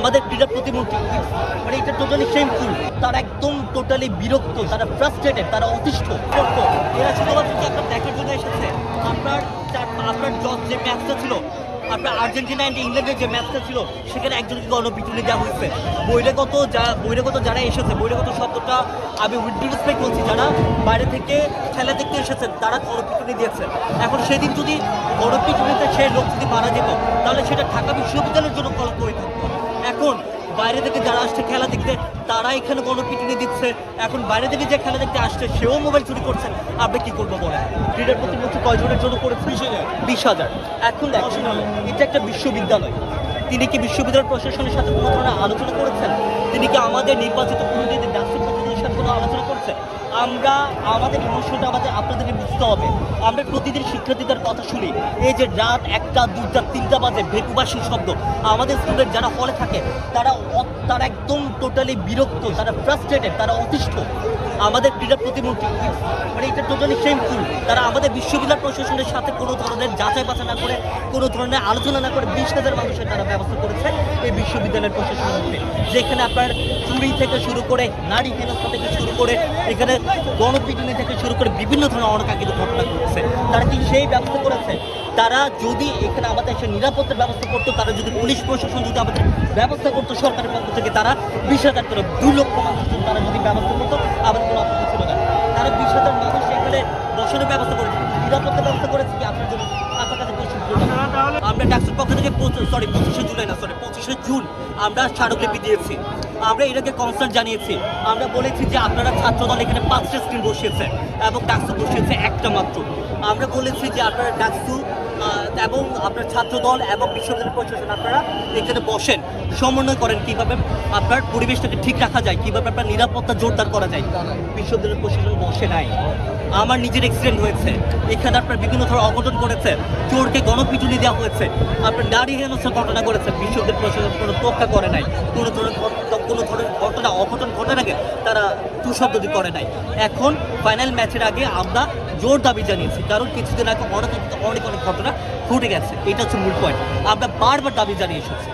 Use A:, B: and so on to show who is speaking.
A: আমাদের ক্রীড়া প্রতিমন্ত্রী মানে এটা টোটালি শেমফুল। তারা একদম টোটালি বিরক্ত, তারা ফ্রাস্ট্রেটেড, তারা অতিষ্ঠ। এরা শুধুমাত্র কি আপনার দেখার জন্য এসেছে? আপনার যে ম্যাচটা ছিল, আপনার আর্জেন্টিনা অ্যান্ড ইংল্যান্ডের যে ম্যাচটা ছিল, সেখানে একজনকে গণপিটুনি দেওয়া হয়েছে। বহিরাগত যারা এসেছে, বহিরাগত শব্দটা আমি উইথ রেসপেক্ট বলছি, যারা বাইরে থেকে খেলা দেখতে এসেছেন তারা গণপিটুনি দিয়েছে। এখন সেদিন যদি গণপিটুনিতে সে লোক যদি মারা যেত, তাহলে সেটা ঢাকা বিশ্ববিদ্যালয়ের জন্য কলঙ্ক হয়ে থাকতো। এখন বাইরে থেকে যারা আসছে খেলা দেখতে, তারা এখানে গণপিটুনি দিচ্ছে। এখন বাইরে থেকে যে খেলা দেখতে আসছে, সেও মোবাইল চুরি করছে। আপনি কি করবো বলেন? ক্রীড়ার প্রতিমন্ত্রী কয়জনের জন্য করেছে? 20,000। এখন দেখুন, এটা একটা বিশ্ববিদ্যালয়। তিনি কি বিশ্ববিদ্যালয় প্রশাসনের সাথে কোনো ধরনের আলোচনা করেছেন? তিনি কি আমাদের নির্বাচিত প্রতিনিধিদের ডাক্তার প্রতিনিধিদের সাথে কোনো আলোচনা করেছেন? আমাদের ইমোশনটা আপনাদেরকে বুঝতে হবে। আমরা প্রতিদিন শিক্ষার্থীদের কথা শুনি, এই যে রাত 1টা 2টা 3টা বাজে ভেকুবাসীর শব্দ। আমাদের স্টুডেন্ট যারা হলে থাকে তারা একদম টোটালি বিরক্ত, তারা ফ্রাস্ট্রেটেড, তারা অতিষ্ঠ। আমাদের ক্রীড়া প্রতিমন্ত্রী মানে এটা টোটালি শেমফুল। তারা আমাদের বিশ্ববিদ্যালয় প্রশাসনের সাথে কোনো ধরনের যাচাই বাছাই না করে, কোনো ধরনের আলোচনা না করে 20,000 মানুষের তারা ব্যবস্থা করেছে এই বিশ্ববিদ্যালয়ের প্রশাসনের মধ্যে, যেখানে আপনার চুরি থেকে শুরু করে নারী হেনস্থা থেকে শুরু করে এখানে গণপিটুনি থেকে শুরু করে বিভিন্ন ধরনের অনাকাঙ্ক্ষিত ঘটনা ঘটছে। তারা কি সেই ব্যবস্থা করেছে? তারা যদি এখানে আমাদের এসে নিরাপত্তার ব্যবস্থা করতো, তারা যদি পুলিশ প্রশাসন যদি আমাদের ব্যবস্থা করতো সরকারের পক্ষ থেকে, তারা 20,000 করে 2 লক্ষ মানুষজন তারা যদি ব্যবস্থা করতো, আমাদের কোনো আপত্তি ছিল না। তারা 20,000 মানুষ এখানে বসানোর ব্যবস্থা করেছে, নিরাপত্তার ব্যবস্থা করেছে কি আপনার জন্য? আপনার কাছে আমরা ডাকসুর পক্ষ থেকে 25শে জুন আমরা স্মারকলিপি দিয়েছি। আমরা এটাকে কনসার্ন জানিয়েছি। আমরা বলেছি যে আপনারা ছাত্রদল এখানে 5টা স্ক্রিন বসিয়েছে এবং ডাকসু বসিয়েছে একটা মাত্র। আমরা বলেছি যে আপনারা ডাকসু এবং আপনার ছাত্রদল এবং বিশ্ববিদ্যালয় প্রশাসন আপনারা এখানে বসেন, সমন্বয় করেন কীভাবে আপনার পরিবেশটাকে ঠিক রাখা যায়, কীভাবে আপনার নিরাপত্তা জোরদার করা যায়। বিশ্ববিদ্যালয় প্রশাসন বসে নাই। আমার নিজের অ্যাক্সিডেন্ট হয়েছে, এখানে আপনার বিভিন্ন ধরনের অঘটন করেছে, চোরকে গণপিটুনি দেওয়া হয়েছে, আপনার নারী হেনস্থার ঘটনা করেছে। বিশ্ববিদ্যালয় প্রশাসন কোনো তোয়াক্কা করে নাই, কোনো ধরনের অঘটন ঘটে আগে তারা তুষব্দি করে নাই। এখন ফাইনাল ম্যাচের আগে আমরা জোর দাবি জানিয়েছি, কারণ কিছুদিন আগে অনেক ঘটনা ঘটে গেছে। এটা হচ্ছে মূল পয়েন্ট। আমরা বারবার দাবি জানিয়ে এসেছি।